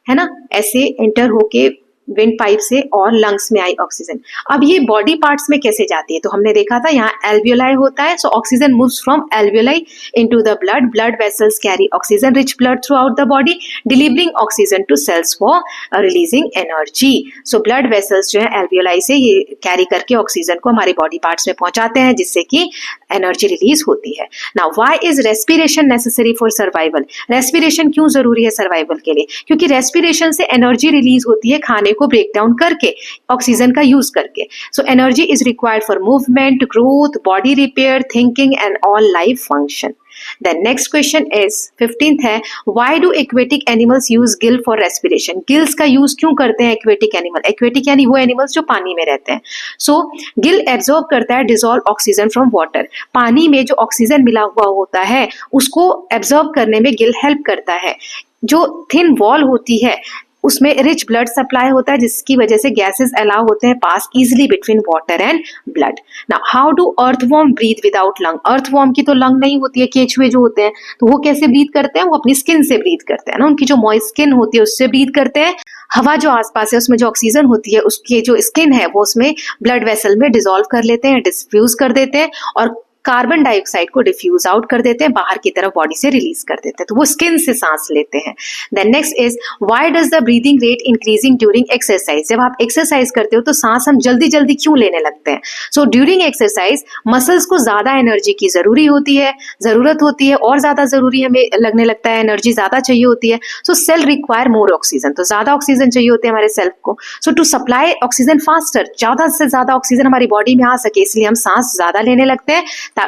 है ना, ऐसे एंटर होके विंड पाइप से और लंग्स में आई ऑक्सीजन. अब ये बॉडी पार्ट्स में कैसे जाती है? तो हमने देखा था यहाँ एल्वियोलाई होता है, so oxygen moves from alveoli into the blood. Blood vessels carry oxygen rich blood throughout the body, delivering oxygen to cells for releasing energy. So blood vessels जो है एल्वियोलाई से ये कैरी करके oxygen को हमारे body parts में पहुंचाते हैं, जिससे कि एनर्जी रिलीज होती है. Now why is respiration necessary for survival? Respiration क्यों जरूरी है सर्वाइवल के लिए? क्योंकि रेस्पिरेशन से एनर्जी रिलीज होती है खाने को ब्रेक डाउन करके, ऑक्सीजन का यूज करके. So energy is required for movement, growth, body repair, thinking and all life function. Then next question is 15th है, why do aquatic animals use gill for respiration? Gills का use क्यों करते हैं aquatic animal? aquatic यानी वो animals जो पानी में रहते हैं. So गिल एब्जॉर्ब करता है डिसॉल्व ऑक्सीजन फ्रॉम वाटर. पानी में जो ऑक्सीजन मिला हुआ होता है उसको एब्जॉर्ब करने में गिल हेल्प करता है. जो थिन वॉल होती है उसमें रिच ब्लड सप्लाई होता है जिसकी वजह से गैसेस अलाउ होते हैं pass easily between water and blood. Now how do earthworm breathe without lung? Earthworm की तो लंग नहीं होती है, केचुए जो होते हैं, तो वो कैसे ब्रीथ करते हैं? वो अपनी स्किन से ब्रीथ करते हैं ना, उनकी जो मॉइस्ट स्किन होती है उससे ब्रीथ करते हैं. हवा जो आसपास है उसमें जो ऑक्सीजन होती है उसकी जो स्किन है वो उसमें ब्लड वेसल में डिसॉल्व कर लेते हैं, डिफ्यूज कर देते हैं और कार्बन डाइऑक्साइड को डिफ्यूज आउट कर देते हैं, बाहर की तरफ बॉडी से रिलीज कर देते हैं, तो वो स्किन से सांस लेते हैं. Then next is why does the breathing rate increasing during exercise? जब आप एक्सरसाइज करते हो तो सांस हम जल्दी जल्दी क्यों लेने लगते हैं? सो ड्यूरिंग एक्सरसाइज मसल्स को ज्यादा एनर्जी की जरूरत होती है और ज्यादा जरूरी हमें लगने लगता है, एनर्जी ज्यादा चाहिए होती है. सो सेल रिक्वायर मोर ऑक्सीजन, तो ज्यादा ऑक्सीजन चाहिए होती है हमारे सेल्फ को. सो टू सप्लाई ऑक्सीजन फास्टर, ज्यादा से ज्यादा ऑक्सीजन हमारी बॉडी में आ सके इसलिए हम सांस ज्यादा लेने लगते हैं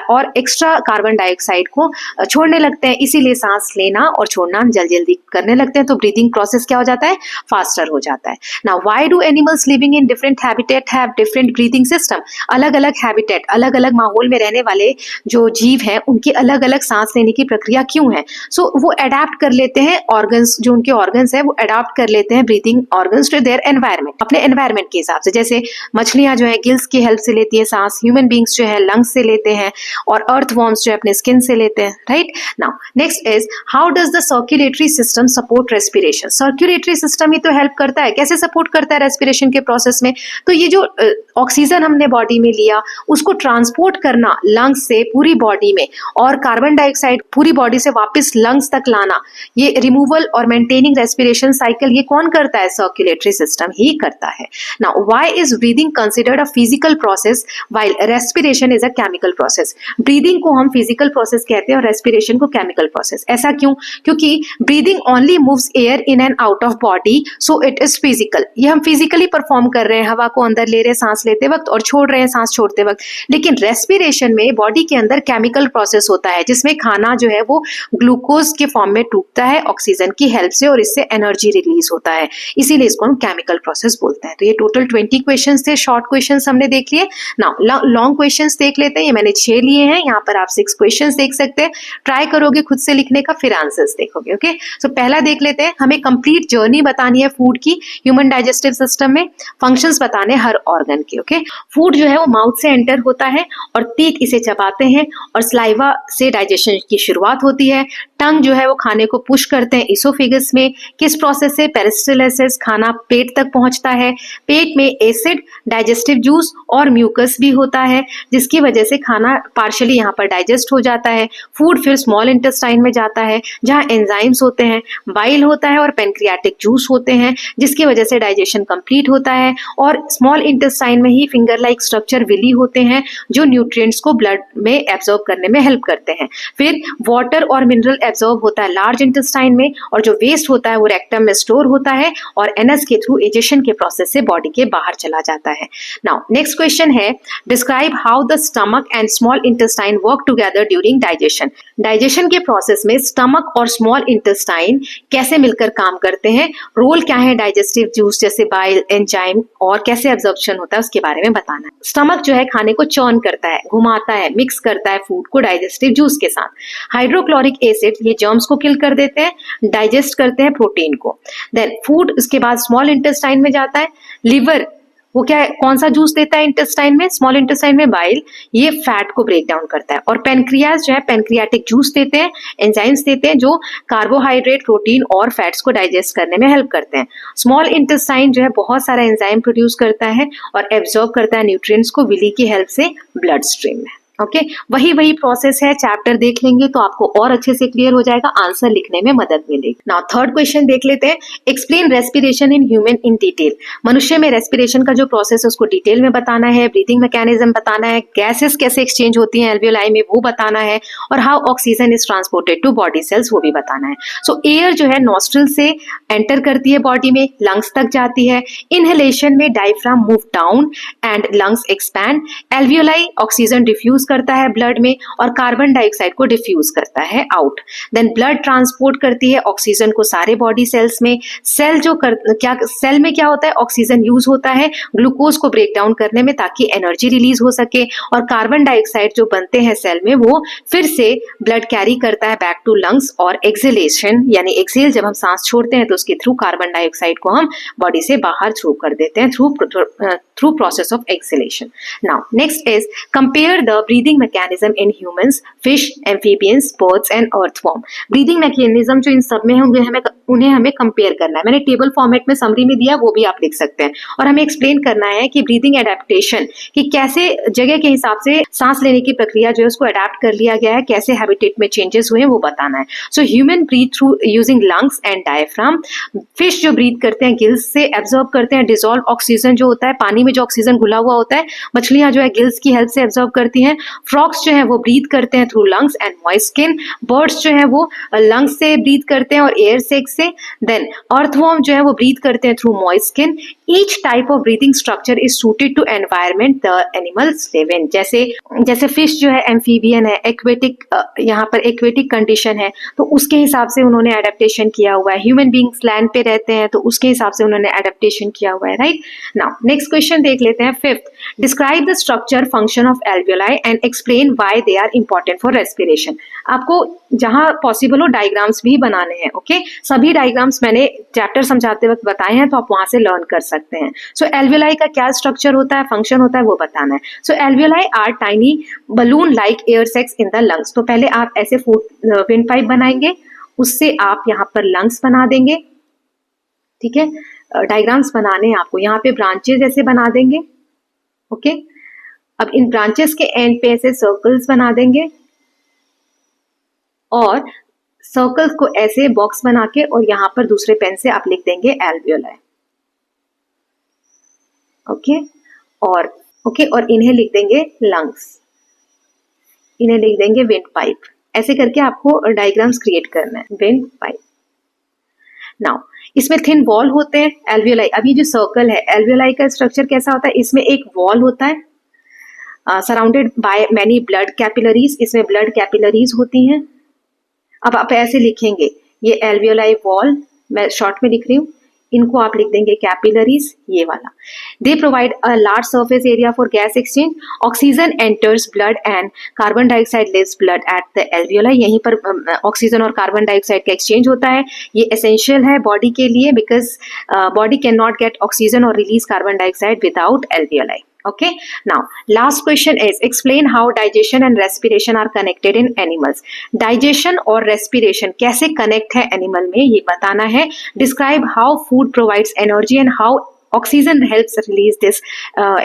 और एक्स्ट्रा कार्बन डाइऑक्साइड को छोड़ने लगते हैं, इसीलिए सांस लेना और छोड़ना हम जल्दी जल्दी करने लगते हैं, तो ब्रीदिंग प्रोसेस क्या हो जाता है? फास्टर हो जाता है. Now why do animals living in different habitat have different breathing system? अलग अलग हैबिटेट, अलग अलग माहौल में रहने वाले जो जीव हैं उनकी अलग अलग सांस लेने की प्रक्रिया क्यों है? सो वो अडेप्ट कर लेते हैं ऑर्गन्स, जो उनके ऑर्गन्स है वो अडेप्ट कर लेते हैं breathing organs to their environment, अपने एनवायरमेंट के हिसाब से. जैसे मछलियां जो है गिल्स की हेल्प से लेती है सांस, ह्यूमन बींग्स जो है लंग्स से लेते हैं और अर्थवॉर्म्स जो अपने स्किन से लेते हैं. Right. Now next is how does the circulatory system support respiration? Circulatory system ही तो हेल्प करता है. कैसे सपोर्ट करता है रेस्पिरेशन के प्रोसेस में? तो ये जो ऑक्सीजन हमने बॉडी में लिया उसको ट्रांसपोर्ट करना लंग्स से पूरी बॉडी में और कार्बन डाइऑक्साइड पूरी बॉडी से वापस लंग्स तक लाना, ये रिमूवल और मेंटेनिंग रेस्पिरेशन साइकिल ये कौन करता है? सर्कुलेटरी सिस्टम ही करता है. Now why is breathing considered a physical process while respiration is a chemical process? Breathing को हम फिजिकल प्रोसेस कहते हैं और रेस्पिरेशन को केमिकल प्रोसेस. ऐसा क्यों? क्योंकि breathing only moves air in and out of body, so it is physical. ये हम फिजिकली परफॉर्म कर रहे हैं, हवा को अंदर ले रहे हैं सांस लेते वक्त और छोड़ रहे हैं सांस छोड़ते वक्त. लेकिन रेस्पिरेशन में बॉडी के अंदर केमिकल प्रोसेस होता है जिसमें खाना जो है वो ग्लूकोज के फॉर्म में टूटता है ऑक्सीजन की हेल्प से और इससे एनर्जी रिलीज होता है, इसीलिए इसको हम केमिकल प्रोसेस बोलते हैं. तो ये टोटल 20 क्वेश्चन थे. शॉर्ट क्वेश्चन हमने देख लिए. नाउ लॉन्ग क्वेश्चन देख लेते हैं. ये मैंने 6 लिए हैं, यहाँ पर आप 6 क्वेश्चंस देख सकते हैं. ट्राई करोगे खुद से लिखने का, फिर आंसर्स देखोगे. ओके. सो पहला देख लेते हैं. हमें कंप्लीट जर्नी बतानी है फूड की ह्यूमन डाइजेस्टिव सिस्टम में, फंक्शंस बताने हर ऑर्गन के. ओके. फूड जो है वो माउथ से एंटर होता है और टीथ इसे चबाते हैं और स्लाइवा से डाइजेशन की शुरुआत होती है. टंग जो है वो खाने को पुश करते हैं इसोफेगस में. किस प्रोसेस से? पेरिस्टालसिस. खाना पेट तक पहुंचता है. पेट में एसिड, डाइजेस्टिव जूस और म्यूकस भी होता है जिसकी वजह से खाना पार्शियली यहाँ पर डाइजेस्ट हो जाता है. फूड फिर स्मॉल इंटेस्टाइन में जाता है जहाँ एंजाइम्स होते हैं, बाइल होता है और पेनक्रियाटिक जूस होते हैं जिसकी वजह से डाइजेशन कंप्लीट होता है. और स्मॉल इंटेस्टाइन में ही फिंगर लाइक स्ट्रक्चर विली होते हैं जो न्यूट्रिएंट्स को ब्लड में एब्जॉर्ब करने में हेल्प करते हैं. फिर वाटर और मिनरल एब्जॉर्ब होता है लार्ज इंटेस्टाइन में और जो वेस्ट होता है वो रेक्टम में स्टोर होता है और एनएस के थ्रू एजेशन के प्रोसेस से बॉडी के बाहर चला जाता है. नाउ नेक्स्ट क्वेश्चन है describe how the stomach and small intestine work together during digestion. Digestion के प्रोसेस में स्टमक और स्मॉल इंटेस्टाइन कैसे मिलकर काम करते हैं, रोल क्या है डाइजेस्टिव जूस जैसे बाइल, एंजाइम और कैसे एब्जॉर्प्शन होता है उसके बारे में बताना है. स्टमक जो है खाने को चर्न करता है, घुमाता है, मिक्स करता है फूड को डाइजेस्टिव जूस के साथ. हाइड्रोक्लोरिक एसिड ये जर्म्स को किल कर देते हैं, डाइजेस्ट करते हैं प्रोटीन को. देन फूड उसके बाद स्मॉल इंटेस्टाइन में जाता है. लिवर वो क्या है, कौन सा जूस देता है इंटेस्टाइन में? स्मॉल इंटेस्टाइन में बाइल, ये फैट को ब्रेक डाउन करता है. और पेनक्रियाज जो है पेनक्रियाटिक जूस देते हैं, एंजाइम्स देते हैं जो कार्बोहाइड्रेट, प्रोटीन और फैट्स को डाइजेस्ट करने में हेल्प करते हैं. स्मॉल इंटेस्टाइन जो है बहुत सारा एंजाइम प्रोड्यूस करता है और एब्जॉर्ब करता है न्यूट्रिएंट्स को विली की हेल्प से ब्लड स्ट्रीम में. ओके वही प्रोसेस है, चैप्टर देख लेंगे तो आपको और अच्छे से क्लियर हो जाएगा, आंसर लिखने में मदद मिलेगी। नाउ थर्ड क्वेश्चन देख लेते हैं। Explain respiration in human in detail. मनुष्य में रेस्पिरेशन का जो प्रोसेस है उसको डिटेल में बताना है, ब्रीदिंग मैकेनिज्म बताना है, गैसेस कैसे एक्सचेंज होती हैं एल्वियोलाई में वो बताना है, और how oxygen is transported to body cells वो भी बताना है। सो एयर जो है नॉस्ट्रिल से एंटर करती है बॉडी में, लंग्स तक जाती है। इनहेलेशन में diaphragm move down and lungs expand. Alveoli oxygen diffuse करता है ब्लड में और कार्बन डाइऑक्साइड को डिफ्यूज करता है आउट। देन ब्लड ट्रांसपोर्ट करती है ऑक्सीजन को सारे बॉडी सेल्स में। सेल में क्या होता है, ऑक्सीजन यूज होता है ग्लूकोज को ब्रेक डाउन करने में ताकि एनर्जी रिलीज हो सके, और कार्बन डाइऑक्साइड जो बनते हैं सेल में वो फिर से ब्लड कैरी करता है बैक टू लंग्स, और एक्सेलेशन यानी एक्सेल जब हम सांस छोड़ते हैं तो उसके थ्रू कार्बन डाइऑक्साइड को हम बॉडी से बाहर थ्रू कर देते हैं through process of acceleration. Now next is compare the breathing mechanism in humans, fish, amphibians, birds and earthworm. Breathing mechanism जो इन सब में होंगे उन्हें हमें कंपेयर करना है। मैंने टेबल फॉर्मेट में समरी में दिया, वो भी आप लिख सकते हैं, और हमें एक्सप्लेन करना है कि ब्रीदिंग एडेप्टेशन कि कैसे जगह के हिसाब से सांस लेने की प्रक्रिया जो है उसको अडेप्ट कर लिया गया है, कैसे हैबिटेट में चेंजेस हुए हैं वो बताना है। So human breathe through using lungs and diaphragm. Fish जो ब्रीथ करते हैं गिल्स से एब्जॉर्ब करते हैं डिसॉल्व ऑक्सीजन जो होता है, पानी में जो ऑक्सीजन घुला हुआ होता है, मछलियां जो है गिल्स की हेल्प से एब्जॉर्ब करती हैं। फ्रॉग्स जो है वो ब्रीथ करते हैं through lungs and moist skin. Birds जो है वो लंग्स से ब्रीथ करते हैं और एयर सेक से। देन अर्थवॉर्म जो है वो ब्रीथ करते हैं through moist skin. Each type of breathing structure is suited to environment the animals live in. जैसे फिश जो है एम्फीबियन है, एक्वेटिक, यहाँ पर एक्वेटिक कंडीशन है तो उसके हिसाब से उन्होंने एडेप्टेशन किया हुआ है। ह्यूमन बींग्स लैंड पे रहते हैं तो उसके हिसाब से उन्होंने एडेप्टेशन किया हुआ है, राइट। नाउ नेक्स्ट क्वेश्चन देख लेते हैं। Fifth, describe the structure function of alveoli and explain why they are important for respiration. आपको जहां पॉसिबल हो डायग्राम्स भी बनाने हैं, ओके। सभी डायग्राम्स मैंने चैप्टर समझाते वक्त बताए हैं तो आप वहां से लर्न कर सकते हैं। सो एल्वियोलाई का क्या स्ट्रक्चर होता है, फंक्शन होता है वो बताना है। So alveoli are tiny balloon like air sacs in the lungs. तो पहले आप ऐसे विंड पाइप बनाएंगे, उससे आप यहाँ पर लंग्स बना देंगे, ठीक है। डायग्राम्स बनाने हैं आपको, यहाँ पे ब्रांचेस ऐसे बना देंगे, ओके। अब इन ब्रांचेस के एंड पे ऐसे सर्कल्स बना देंगे और सर्कल्स को ऐसे बॉक्स बना के और यहाँ पर दूसरे पेन से आप लिख देंगे एल्वियोलाई, ओके। और इन्हें लिख देंगे लंग्स, इन्हें लिख देंगे विंड पाइप। ऐसे करके आपको डायग्राम्स क्रिएट करना है, विंड पाइप। नाउ इसमें थिन वॉल होते हैं एल्वियोलाई। अभी जो सर्कल है एल्वियोलाई का स्ट्रक्चर कैसा होता है, इसमें एक वॉल होता है surrounded by many blood capillaries. इसमें ब्लड कैपिलरीज होती हैं। अब आप ऐसे लिखेंगे, ये एल्वियोलाई वॉल, मैं शॉर्ट में लिख रही हूँ, इनको आप लिख देंगे कैपिलरीज, ये वाला। They provide a large surface area for gas exchange. Oxygen enters blood and carbon dioxide leaves blood at the alveoli. यहीं पर ऑक्सीजन और कार्बन डाइऑक्साइड का एक्सचेंज होता है। ये एसेंशियल है बॉडी के लिए because body can not get oxygen और release carbon dioxide without alveoli. Okay, now last question is explain how digestion and respiration are connected in animals. Digestion और respiration कैसे connect है animal में ये बताना है। Describe how food provides energy and how oxygen helps release this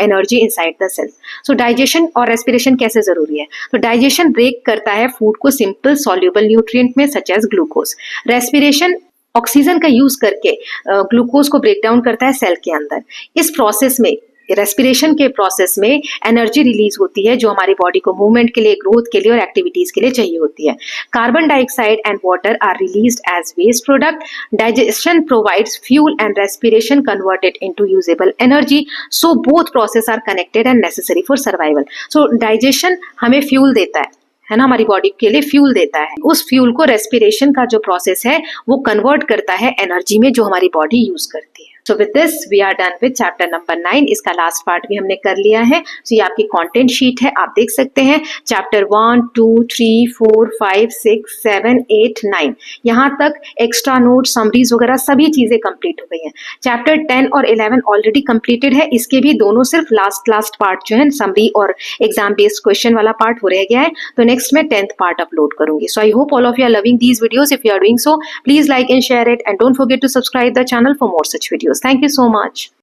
energy inside the cells. So digestion और respiration कैसे जरूरी है, तो digestion break करता है food को simple soluble nutrient में such as glucose. Respiration oxygen का यूज करके ग्लूकोज को ब्रेक डाउन करता है सेल के अंदर। इस प्रोसेस में, रेस्पिरेशन के प्रोसेस में एनर्जी रिलीज होती है जो हमारी बॉडी को मूवमेंट के लिए, ग्रोथ के लिए और एक्टिविटीज के लिए चाहिए होती है। Carbon dioxide and water are released as waste product. Digestion provides fuel and respiration converted into usable energy. So both process are connected and necessary for survival. So digestion हमें fuel देता है ना, हमारी बॉडी के लिए fuel देता है। उस फ्यूल को रेस्पिरेशन का जो प्रोसेस है वो कन्वर्ट करता है एनर्जी में जो हमारी बॉडी यूज करती है। So with this we are done with chapter number 9। इसका लास्ट पार्ट भी हमने कर लिया है। सो ये आपकी कंटेंट शीट है, आप देख सकते हैं। चैप्टर 1, 2, 3, 4, 5, 6, 7, 8, 9 यहाँ तक एक्स्ट्रा नोट, समरीज वगैरह सभी चीजें कंप्लीट हो गई हैं। चैप्टर 10 और 11 ऑलरेडी कंप्लीटेड है। इसके भी दोनों सिर्फ लास्ट पार्ट जो है समरी और एग्जाम बेस्ड क्वेश्चन वाला पार्ट हो रह गया है। तो नेक्स्ट मैं 10th पार्ट अपलोड करूंगी। So I hope all of you are loving these videos. If you are doing so, please like and share it and don't forget to subscribe the channel for more such videos. Thank you so much.